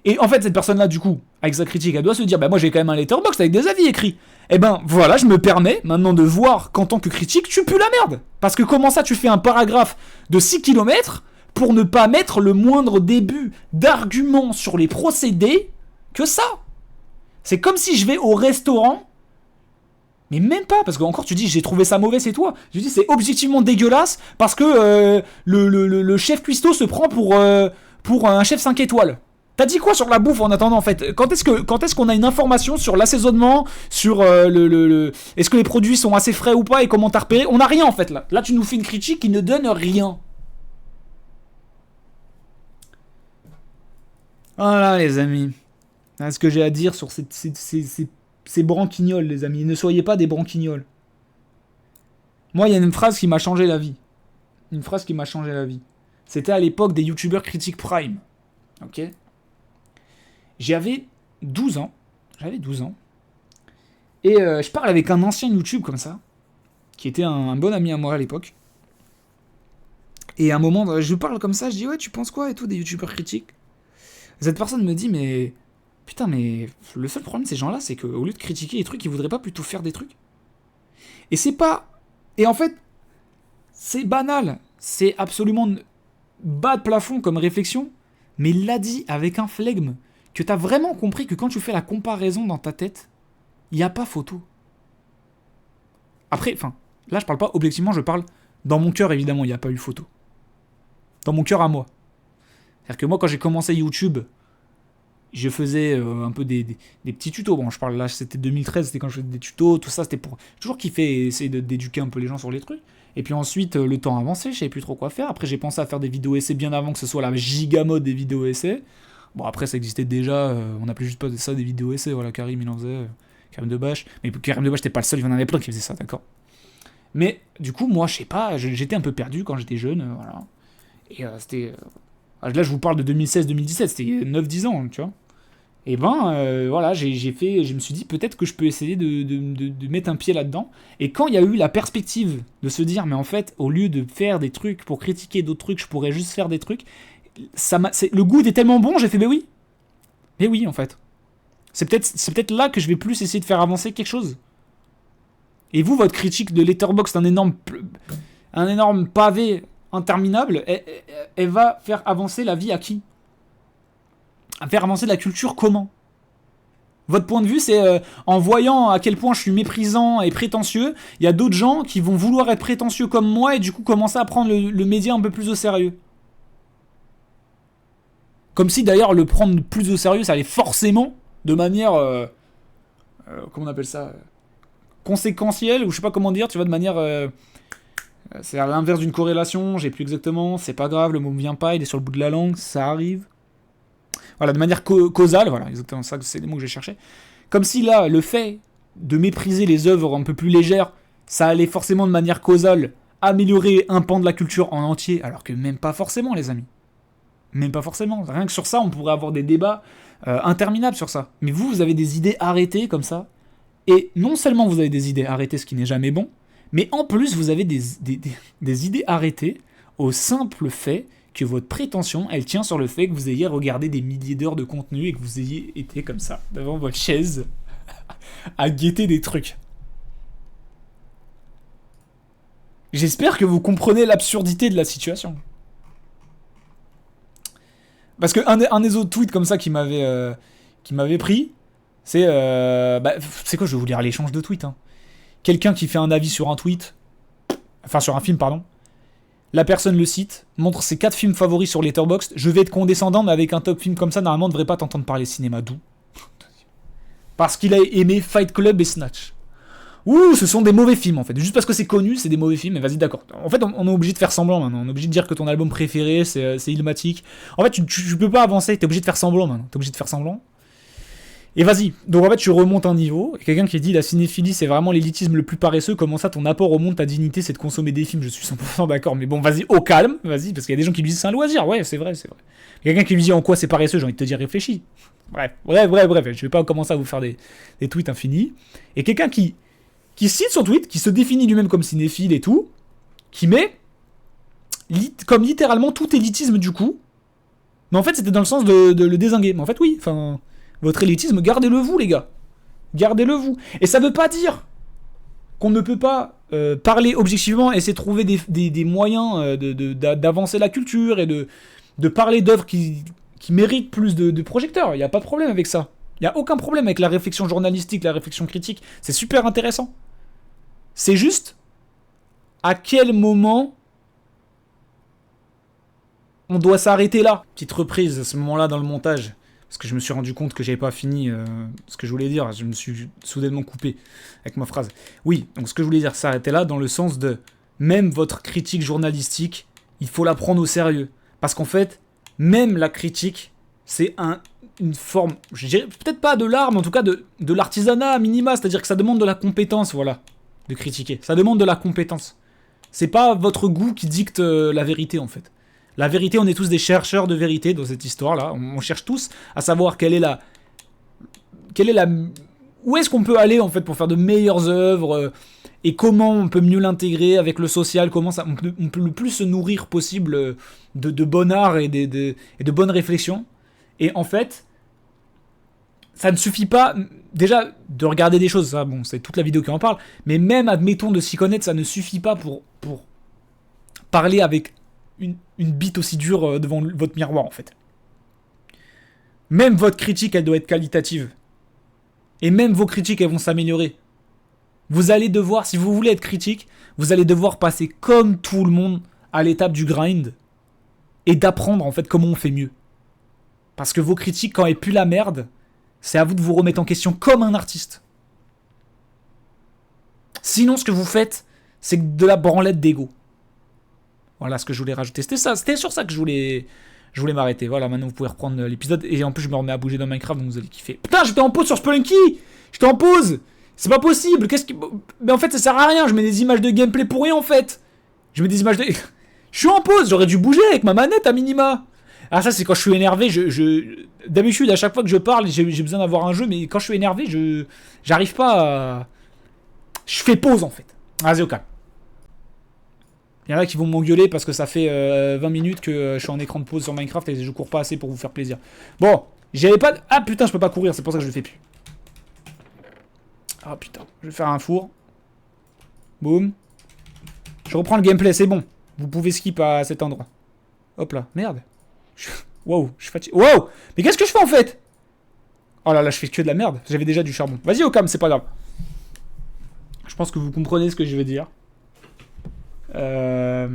Et en fait, cette personne-là, du coup, avec sa critique, elle doit se dire, bah moi j'ai quand même un letterboxd avec des avis écrits. Eh ben voilà, je me permets maintenant de voir qu'en tant que critique, tu pues la merde. Parce que comment ça, tu fais un paragraphe de 6 km pour ne pas mettre le moindre début d'argument sur les procédés que ça. C'est comme si je vais au restaurant, mais même pas, parce que encore tu dis j'ai trouvé ça mauvais, c'est toi. Je dis c'est objectivement dégueulasse parce que le chef cuistot se prend pour un chef 5 étoiles. T'as dit quoi sur la bouffe en attendant en fait? Quand est-ce qu'on a une information sur l'assaisonnement, sur est-ce que les produits sont assez frais ou pas et comment t'as repéré? On n'a rien en fait là. Là tu nous fais une critique qui ne donne rien. Voilà les amis. C'est ce que j'ai à dire sur ces branquignoles les amis. Ne soyez pas des branquignoles. Moi il y a une phrase qui m'a changé la vie. Une phrase qui m'a changé la vie. C'était à l'époque des youtubeurs critiques Prime. Ok. J'avais 12 ans. Et je parle avec un ancien YouTube comme ça, qui était un bon ami à moi à l'époque. Et à un moment, je parle comme ça, je dis ouais, tu penses quoi et tout des youtubeurs critiques? Cette personne me dit mais putain, mais le seul problème de ces gens-là, c'est qu'au lieu de critiquer les trucs, ils voudraient pas plutôt faire des trucs. Et c'est pas. Et en fait, c'est banal. C'est absolument bas de plafond comme réflexion. Mais il l'a dit avec un flegme, que t'as vraiment compris que quand tu fais la comparaison dans ta tête, il n'y a pas photo. Après, enfin, là je parle pas objectivement, je parle dans mon cœur évidemment, il n'y a pas eu photo. Dans mon cœur à moi. C'est-à-dire que moi quand j'ai commencé YouTube, je faisais un peu des petits tutos. Bon, je parle là, c'était 2013, c'était quand je faisais des tutos, tout ça, c'était pour... J'ai toujours kiffé essayer d'éduquer un peu les gens sur les trucs. Et puis ensuite, le temps avancé, je savais plus trop quoi faire. Après, j'ai pensé à faire des vidéos essais bien avant que ce soit la giga mode des vidéos essais. Bon, après, ça existait déjà, on appelait juste pas ça des vidéos essais. Voilà, Karim, il en faisait, Karim Debache. Mais Karim Debache, t'es pas le seul, il y en avait plein qui faisaient ça, d'accord. Mais du coup, moi, je sais pas, j'étais un peu perdu quand j'étais jeune, voilà. Et c'était... là, je vous parle de 2016-2017, c'était 9-10 ans, tu vois. Et ben, voilà, je me suis dit peut-être que je peux essayer de mettre un pied là-dedans. Et quand il y a eu la perspective de se dire, mais en fait, au lieu de faire des trucs pour critiquer d'autres trucs, je pourrais juste faire des trucs, le goût était tellement bon, j'ai fait, mais oui. Mais oui, en fait. C'est peut-être là que je vais plus essayer de faire avancer quelque chose. Et vous, votre critique de Letterboxd, un énorme pavé interminable, elle va faire avancer la vie à qui ? À faire avancer la culture comment ? Votre point de vue, c'est en voyant à quel point je suis méprisant et prétentieux, il y a d'autres gens qui vont vouloir être prétentieux comme moi et du coup commencer à prendre le média un peu plus au sérieux. Comme si d'ailleurs le prendre plus au sérieux, ça allait forcément, de manière... comment on appelle ça ? Conséquentielle, ou je sais pas comment dire, tu vois, de manière... c'est à l'inverse d'une corrélation, j'ai plus exactement, c'est pas grave, le mot me vient pas, il est sur le bout de la langue, ça arrive. Voilà, de manière causale, voilà, exactement ça, c'est les mots que j'ai cherché. Comme si là, le fait de mépriser les œuvres un peu plus légères, ça allait forcément de manière causale améliorer un pan de la culture en entier, alors que même pas forcément, les amis. Même pas forcément. Rien que sur ça, on pourrait avoir des débats interminables sur ça. Mais vous avez des idées arrêtées comme ça, et non seulement vous avez des idées arrêtées, ce qui n'est jamais bon, mais en plus, vous avez des idées arrêtées au simple fait que votre prétention, elle tient sur le fait que vous ayez regardé des milliers d'heures de contenu et que vous ayez été comme ça, devant votre chaise, à guetter des trucs. J'espère que vous comprenez l'absurdité de la situation. Parce que un des autres tweets comme ça qui m'avait pris, c'est... c'est quoi, je vais vous lire l'échange de tweets. Hein. Quelqu'un qui fait un avis sur un tweet, enfin sur un film, pardon. La personne le cite, montre ses 4 films favoris sur Letterboxd. Je vais être condescendant, mais avec un top film comme ça, normalement, on ne devrait pas t'entendre parler cinéma doux. Parce qu'il a aimé Fight Club et Snatch. Ouh, ce sont des mauvais films en fait. Juste parce que c'est connu, c'est des mauvais films, mais vas-y, d'accord. En fait, on est obligé de faire semblant maintenant. On est obligé de dire que ton album préféré, c'est Illmatic. En fait, tu peux pas avancer, t'es obligé de faire semblant maintenant. T'es obligé de faire semblant. Et vas-y, donc en fait tu remontes un niveau, et quelqu'un qui dit la cinéphilie c'est vraiment l'élitisme le plus paresseux, comment ça ton apport au monde, ta dignité c'est de consommer des films, je suis 100% d'accord, mais bon vas-y au calme, vas-y, parce qu'il y a des gens qui lui disent c'est un loisir, ouais c'est vrai. Quelqu'un qui lui dit en quoi c'est paresseux, j'ai envie de te dire réfléchis. Bref, je vais pas commencer à vous faire des tweets infinis. Et quelqu'un qui cite son tweet, qui se définit lui-même comme cinéphile et tout, qui met comme littéralement tout élitisme du coup, mais en fait c'était dans le sens de le dézinguer, mais en fait oui, enfin... Votre élitisme, gardez-le vous, les gars. Gardez-le vous. Et ça veut pas dire qu'on ne peut pas parler objectivement et essayer de trouver des moyens d'avancer la culture et de parler d'œuvres qui méritent plus de projecteurs. Il n'y a pas de problème avec ça. Il n'y a aucun problème avec la réflexion journalistique, la réflexion critique. C'est super intéressant. C'est juste à quel moment on doit s'arrêter là. Petite reprise à ce moment-là dans le montage. Parce que je me suis rendu compte que j'avais pas fini ce que je voulais dire. Je me suis soudainement coupé avec ma phrase. Oui, donc ce que je voulais dire, s'arrêter là dans le sens de même votre critique journalistique, il faut la prendre au sérieux. Parce qu'en fait, même la critique, c'est une forme, je dirais peut-être pas de l'art, mais en tout cas de l'artisanat à minima. C'est-à-dire que ça demande de la compétence, voilà, de critiquer. Ça demande de la compétence. C'est pas votre goût qui dicte la vérité, en fait. La vérité, on est tous des chercheurs de vérité dans cette histoire-là. On cherche tous à savoir où est-ce qu'on peut aller en fait pour faire de meilleures œuvres et comment on peut mieux l'intégrer avec le social, comment on peut le plus se nourrir possible de bon art et de bonnes réflexions. Et en fait, ça ne suffit pas déjà de regarder des choses, ça, bon, c'est toute la vidéo qui en parle, mais même admettons de s'y connaître, ça ne suffit pas pour parler avec une bite aussi dure devant votre miroir en fait. Même votre critique, elle doit être qualitative. Et même vos critiques, elles vont s'améliorer. Vous allez devoir, si vous voulez être critique, vous allez devoir passer comme tout le monde à l'étape du grind et d'apprendre en fait comment on fait mieux. Parce que vos critiques, quand elles puent la merde, c'est à vous de vous remettre en question comme un artiste. Sinon, ce que vous faites, c'est de la branlette d'ego. Voilà ce que je voulais rajouter. C'était sur ça que je voulais m'arrêter. Voilà, maintenant vous pouvez reprendre l'épisode. Et en plus, je me remets à bouger dans Minecraft, donc vous allez kiffer. Putain, j'étais en pause sur Spelunky. J'étais en pause. C'est pas possible. Mais en fait, ça sert à rien. Je mets des images de gameplay pour rien, en fait. Je mets des images de... Je suis en pause. J'aurais dû bouger avec ma manette, à minima. Ah, ça, c'est quand je suis énervé. D'habitude, à chaque fois que je parle, j'ai besoin d'avoir un jeu. Mais quand je suis énervé, j'arrive pas à... Je fais pause, en fait. Vas-y, au calme. Il y en a qui vont m'engueuler parce que ça fait 20 minutes que je suis en écran de pause sur Minecraft et je cours pas assez pour vous faire plaisir. Bon, j'avais pas... Ah putain, je peux pas courir, c'est pour ça que je le fais plus. Ah putain, je vais faire un four. Boum. Je reprends le gameplay, c'est bon. Vous pouvez skip à cet endroit. Hop là, merde. Wow, je suis fatigué. Wow. Mais qu'est-ce que je fais en fait? Oh là là, je fais que de la merde. J'avais déjà du charbon. Vas-y, Ocam, c'est pas grave. Je pense que vous comprenez ce que je veux dire. Et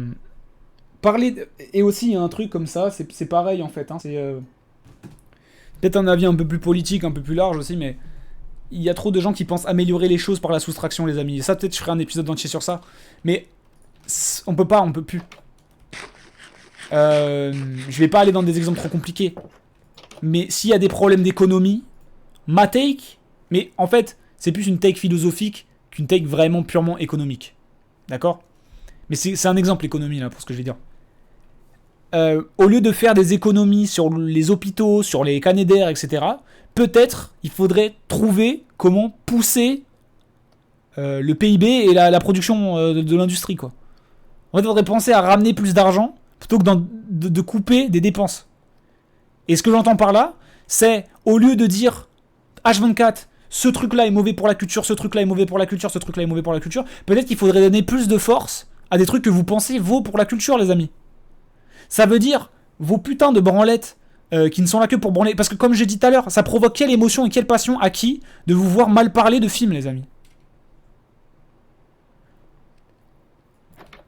aussi, il y a un truc comme ça, c'est pareil en fait. Hein, c'est peut-être un avis un peu plus politique, un peu plus large aussi, mais il y a trop de gens qui pensent améliorer les choses par la soustraction, les amis. Et ça, peut-être je ferai un épisode entier sur ça. Mais on peut plus. Je vais pas aller dans des exemples trop compliqués. Mais s'il y a des problèmes d'économie, ma take, mais en fait, c'est plus une take philosophique qu'une take vraiment purement économique. D'accord ? Mais c'est un exemple, l'économie, là, pour ce que je vais dire. Au lieu de faire des économies sur les hôpitaux, sur les Canadair, etc., peut-être il faudrait trouver comment pousser le PIB et la production de l'industrie, quoi. En fait, il faudrait penser à ramener plus d'argent plutôt que de couper des dépenses. Et ce que j'entends par là, c'est au lieu de dire H24, ce truc-là est mauvais pour la culture, ce truc-là est mauvais pour la culture, ce truc-là est mauvais pour la culture, peut-être qu'il faudrait donner plus de force à des trucs que vous pensez vaut pour la culture, les amis. Ça veut dire vos putains de branlettes qui ne sont là que pour branler. Parce que comme j'ai dit tout à l'heure, ça provoque quelle émotion et quelle passion à qui de vous voir mal parler de films, les amis.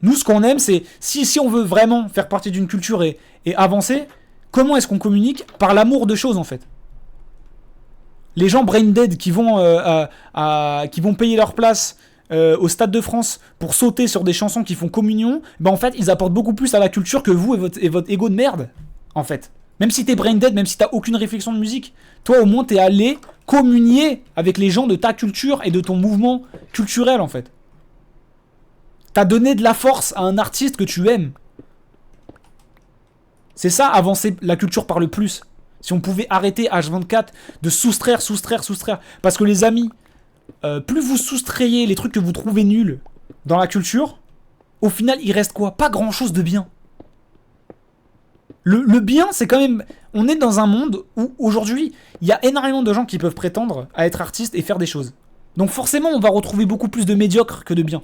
Nous, ce qu'on aime, c'est si on veut vraiment faire partie d'une culture et avancer, comment est-ce qu'on communique? Par l'amour de choses, en fait. Les gens brain dead qui vont payer leur place au Stade de France pour sauter sur des chansons qui font communion, ben en fait, ils apportent beaucoup plus à la culture que vous et votre ego de merde, en fait. Même si t'es brain dead, même si t'as aucune réflexion de musique, toi, au moins, t'es allé communier avec les gens de ta culture et de ton mouvement culturel, en fait. T'as donné de la force à un artiste que tu aimes. C'est ça, avancer la culture par le plus. Si on pouvait arrêter H24 de soustraire. Parce que les amis, plus vous soustrayez les trucs que vous trouvez nuls dans la culture, au final, il reste quoi? Pas grand-chose de bien. Le bien, c'est quand même... On est dans un monde où, aujourd'hui, il y a énormément de gens qui peuvent prétendre à être artistes et faire des choses. Donc forcément, on va retrouver beaucoup plus de médiocres que de bien.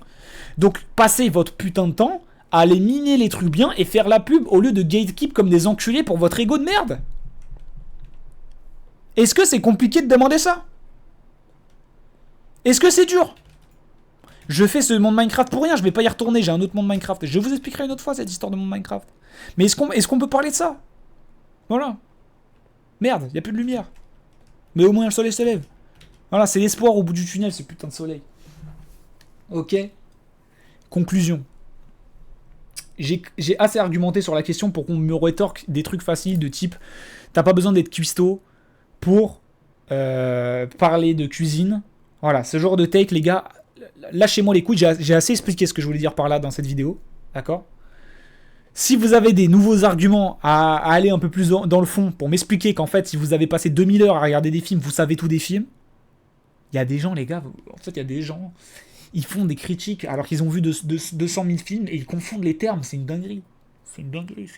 Donc, passez votre putain de temps à aller miner les trucs bien et faire la pub au lieu de gatekeep comme des enculés pour votre ego de merde. Est-ce que c'est compliqué de demander ça? Est-ce que c'est dur? Je fais ce monde Minecraft pour rien, je vais pas y retourner, j'ai un autre monde Minecraft. Je vous expliquerai une autre fois cette histoire de monde Minecraft. Mais est-ce qu'on peut parler de ça? Voilà. Merde, y a plus de lumière. Mais au moins le soleil se lève. Voilà, c'est l'espoir au bout du tunnel, ce putain de soleil. Ok. Conclusion. J'ai assez argumenté sur la question pour qu'on me rétorque des trucs faciles de type t'as pas besoin d'être cuistot pour parler de cuisine. Voilà, ce genre de take, les gars, lâchez-moi les couilles. J'ai assez expliqué ce que je voulais dire par là dans cette vidéo. D'accord? Si vous avez des nouveaux arguments à aller un peu plus dans le fond pour m'expliquer qu'en fait, si vous avez passé 2000 heures à regarder des films, vous savez tout des films, il y a des gens, les gars, en fait, il y a des gens, ils font des critiques alors qu'ils ont vu 200 000 films et ils confondent les termes. C'est une dinguerie. C'est une dinguerie.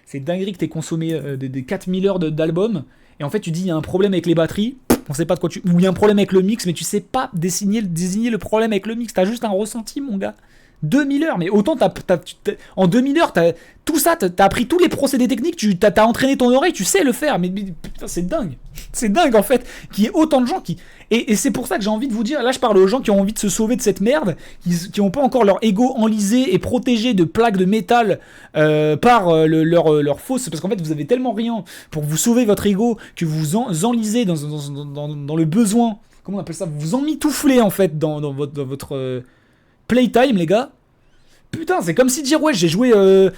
C'est dinguerie que t'aies consommé des 4000 heures d'albums et en fait, tu dis il y a un problème avec les batteries, on sait pas de quoi ou il y a un problème avec le mix, mais tu sais pas désigner le problème avec le mix. T'as juste un ressenti, mon gars. 2000 heures, mais autant en 2000 heures, tout ça, t'as appris tous les procédés techniques, t'as entraîné ton oreille, tu sais le faire, mais putain, c'est dingue. C'est dingue en fait, qu'il y ait autant de gens qui... Et c'est pour ça que j'ai envie de vous dire, là je parle aux gens qui ont envie de se sauver de cette merde, qui n'ont pas encore leur ego enlisé et protégé de plaques de métal par leur fausse, parce qu'en fait vous avez tellement rien pour vous sauver votre ego que vous enlisez dans le besoin, comment on appelle ça, vous emmitouflez en fait dans votre playtime, les gars. Putain, c'est comme si dire ouais, j'ai joué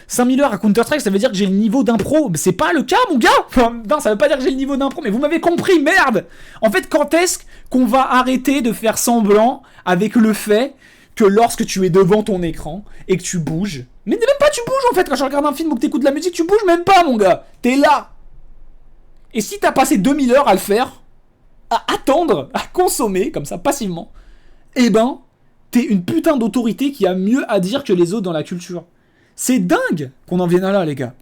5000 heures à Counter-Strike, ça veut dire que j'ai le niveau d'impro. Mais c'est pas le cas, mon gars. Non, ça veut pas dire que j'ai le niveau d'impro, mais vous m'avez compris, merde. En fait, quand est-ce qu'on va arrêter de faire semblant avec le fait que lorsque tu es devant ton écran et que tu bouges, mais même pas tu bouges en fait, quand je regarde un film ou que t'écoutes de la musique, tu bouges même pas, mon gars. T'es là. Et si t'as passé 2000 heures à le faire, à attendre, à consommer, comme ça, passivement, eh ben... t'es une putain d'autorité qui a mieux à dire que les autres dans la culture. C'est dingue qu'on en vienne à là, les gars.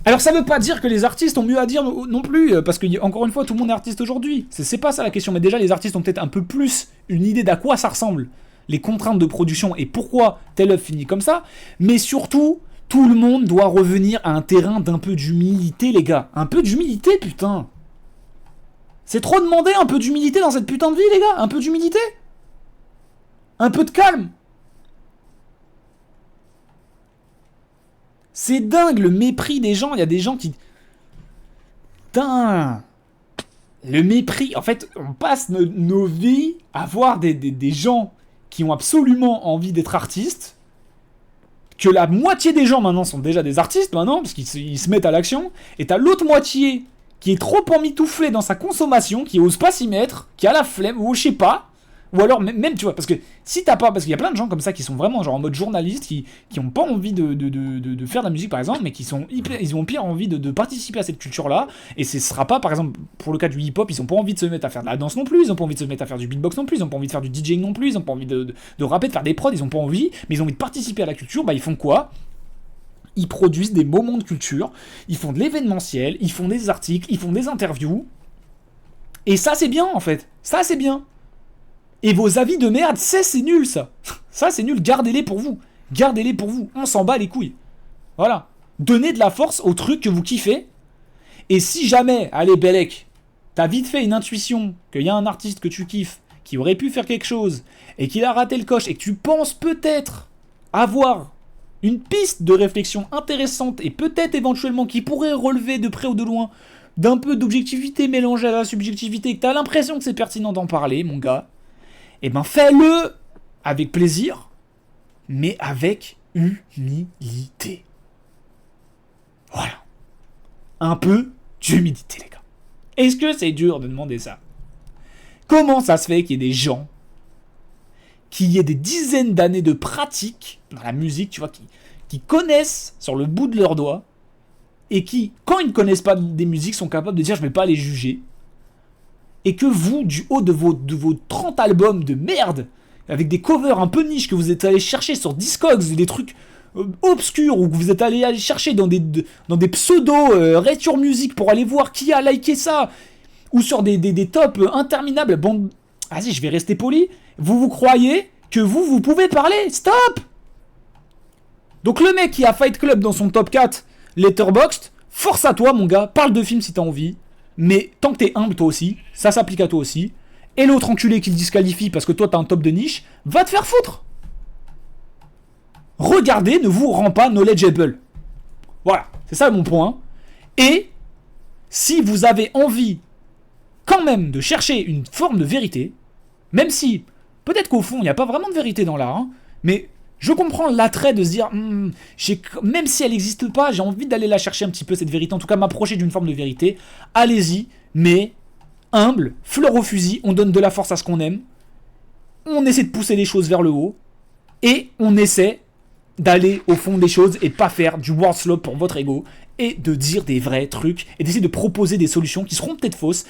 Alors ça veut pas dire que les artistes ont mieux à dire non plus, parce que, encore une fois, tout le monde est artiste aujourd'hui. C'est pas ça la question, mais déjà les artistes ont peut-être un peu plus une idée d'à quoi ça ressemble, les contraintes de production et pourquoi telle œuvre finit comme ça, mais surtout, tout le monde doit revenir à un terrain d'un peu d'humilité, les gars. Un peu d'humilité, putain. C'est trop demandé, un peu d'humilité dans cette putain de vie, les gars. Un peu d'humilité. Un peu de calme. C'est dingue le mépris des gens. Il y a des gens qui... Putain. Le mépris. En fait, on passe nos vies à voir des gens qui ont absolument envie d'être artistes. Que la moitié des gens maintenant sont déjà des artistes maintenant, parce qu'ils se mettent à l'action. Et t'as l'autre moitié qui est trop emmitouflée dans sa consommation, qui ose pas s'y mettre, qui a la flemme, ou je sais pas. Ou alors, même, tu vois, parce que si t'as pas... Parce qu'il y a plein de gens comme ça qui sont vraiment genre en mode journaliste, qui ont pas envie de faire de la musique, par exemple, mais ils ont pire envie de participer à cette culture-là, et ce sera pas, par exemple, pour le cas du hip-hop, ils ont pas envie de se mettre à faire de la danse non plus, ils ont pas envie de se mettre à faire du beatbox non plus, ils ont pas envie de faire du DJing non plus, ils ont pas envie de rapper, de faire des prods, ils ont pas envie, mais ils ont envie de participer à la culture, bah ils font quoi ? Ils produisent des moments de culture, ils font de l'événementiel, ils font des articles, ils font des interviews, et ça c'est bien, en fait, ça c'est bien. Et vos avis de merde, c'est nul, ça. Ça, c'est nul. Gardez-les pour vous. Gardez-les pour vous. On s'en bat les couilles. Voilà. Donnez de la force aux trucs que vous kiffez. Et si jamais, allez, Bellec, t'as vite fait une intuition qu'il y a un artiste que tu kiffes, qui aurait pu faire quelque chose, et qu'il a raté le coche, et que tu penses peut-être avoir une piste de réflexion intéressante, et peut-être éventuellement qui pourrait relever de près ou de loin d'un peu d'objectivité mélangée à la subjectivité, et que t'as l'impression que c'est pertinent d'en parler, mon gars, eh ben fais-le avec plaisir, mais avec humilité. Voilà. Un peu d'humilité, les gars. Est-ce que c'est dur de demander ça ? Comment ça se fait qu'il y ait des gens qui aient des dizaines d'années de pratique dans la musique, tu vois, qui connaissent sur le bout de leurs doigts, et qui, quand ils ne connaissent pas des musiques, sont capables de dire « je ne vais pas les juger », et que vous, du haut de vos 30 albums de merde, avec des covers un peu niche que vous êtes allé chercher sur Discogs, des trucs obscurs, ou que vous êtes allé chercher dans des pseudo Rate Music pour aller voir qui a liké ça, ou sur des tops interminables, bon, vas-y, je vais rester poli, vous croyez que vous pouvez parler, stop. Donc le mec qui a Fight Club dans son top 4, Letterboxd, force à toi mon gars, parle de film si t'as envie, mais tant que t'es humble toi aussi, ça s'applique à toi aussi, et l'autre enculé qui le disqualifie parce que toi t'as un top de niche, va te faire foutre. Regardez ne vous rend pas knowledgeable. Voilà, c'est ça mon point. Et si vous avez envie quand même de chercher une forme de vérité, même si peut-être qu'au fond il n'y a pas vraiment de vérité dans l'art, hein, mais je comprends l'attrait de se dire, même si elle n'existe pas, j'ai envie d'aller la chercher un petit peu cette vérité, en tout cas m'approcher d'une forme de vérité. Allez-y, mais humble, fleur au fusil, on donne de la force à ce qu'on aime, on essaie de pousser les choses vers le haut, et on essaie d'aller au fond des choses et pas faire du word slope pour votre ego, et de dire des vrais trucs, et d'essayer de proposer des solutions qui seront peut-être fausses,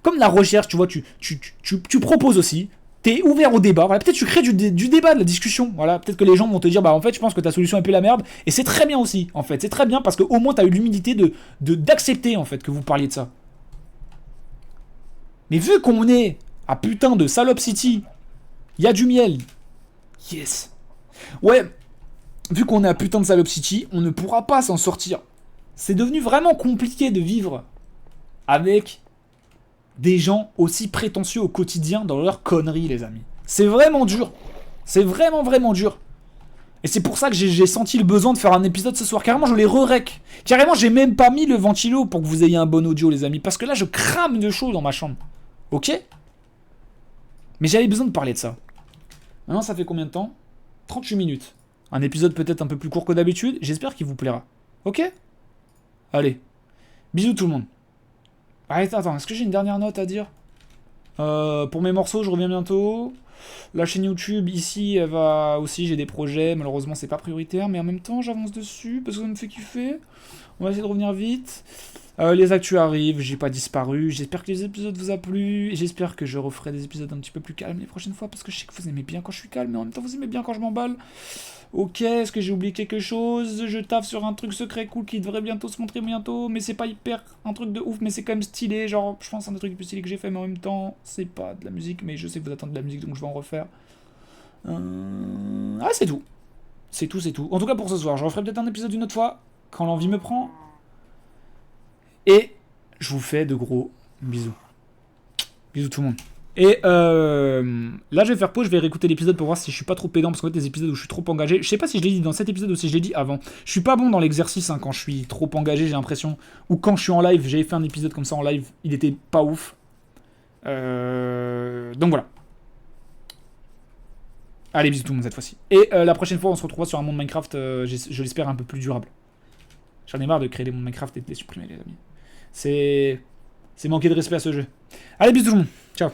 comme la recherche, tu vois, tu proposes aussi, t'es ouvert au débat, voilà, peut-être tu crées du débat, de la discussion, voilà, peut-être que les gens vont te dire, bah en fait je pense que ta solution est un peu la merde, et c'est très bien aussi, en fait, c'est très bien parce qu'au moins t'as eu l'humilité d'accepter en fait que vous parliez de ça. Mais vu qu'on est à putain de Salope City, il y a du miel, Yes. Ouais, vu qu'on est à putain de Salope City, on ne pourra pas s'en sortir. C'est devenu vraiment compliqué de vivre avec des gens aussi prétentieux au quotidien dans leurs conneries, les amis. C'est vraiment dur. C'est vraiment, vraiment dur. Et c'est pour ça que j'ai senti le besoin de faire un épisode ce soir. Carrément, je l'ai re-rec. Carrément, j'ai même pas mis le ventilo pour que vous ayez un bon audio, les amis. Parce que là, je crame de chaud dans ma chambre. Ok? Mais j'avais besoin de parler de ça. Maintenant, ça fait combien de temps? 38 minutes. Un épisode peut-être un peu plus court que d'habitude. J'espère qu'il vous plaira. Ok? Allez. Bisous tout le monde. Arrête, attends, est-ce que j'ai une dernière note à dire? Pour mes morceaux, je reviens bientôt. La chaîne YouTube, ici, elle va aussi, j'ai des projets. Malheureusement, c'est pas prioritaire, mais en même temps, j'avance dessus parce que ça me fait kiffer. On va essayer de revenir vite. Les actus arrivent, j'ai pas disparu. J'espère que les épisodes vous a plu. J'espère que je referai des épisodes un petit peu plus calmes les prochaines fois parce que je sais que vous aimez bien quand je suis calme, mais en même temps, vous aimez bien quand je m'emballe. Ok, est-ce que j'ai oublié quelque chose? Je taffe sur un truc secret cool qui devrait bientôt se montrer bientôt, mais c'est pas hyper un truc de ouf, mais c'est quand même stylé. Genre, je pense à un des trucs les plus stylés que j'ai fait, mais en même temps, c'est pas de la musique, mais je sais que vous attendez de la musique, donc je vais en refaire. Ah, c'est tout. C'est tout, c'est tout. En tout cas, pour ce soir, je referai peut-être un épisode une autre fois, quand l'envie me prend. Et je vous fais de gros bisous. Bisous tout le monde. Et là, je vais faire pause, je vais réécouter l'épisode pour voir si je suis pas trop pédant, parce qu'en fait, des épisodes où je suis trop engagé, je sais pas si je l'ai dit dans cet épisode ou si je l'ai dit avant. Je suis pas bon dans l'exercice quand je suis trop engagé, j'ai l'impression. Ou quand je suis en live, j'avais fait un épisode comme ça en live, il était pas ouf. Donc voilà. Allez, bisous tout le monde cette fois-ci. Et la prochaine fois, on se retrouvera sur un monde Minecraft, je l'espère, un peu plus durable. J'en ai marre de créer des mondes Minecraft et de les supprimer, les amis. C'est manquer de respect à ce jeu. Allez, bisous tout le monde. Ciao.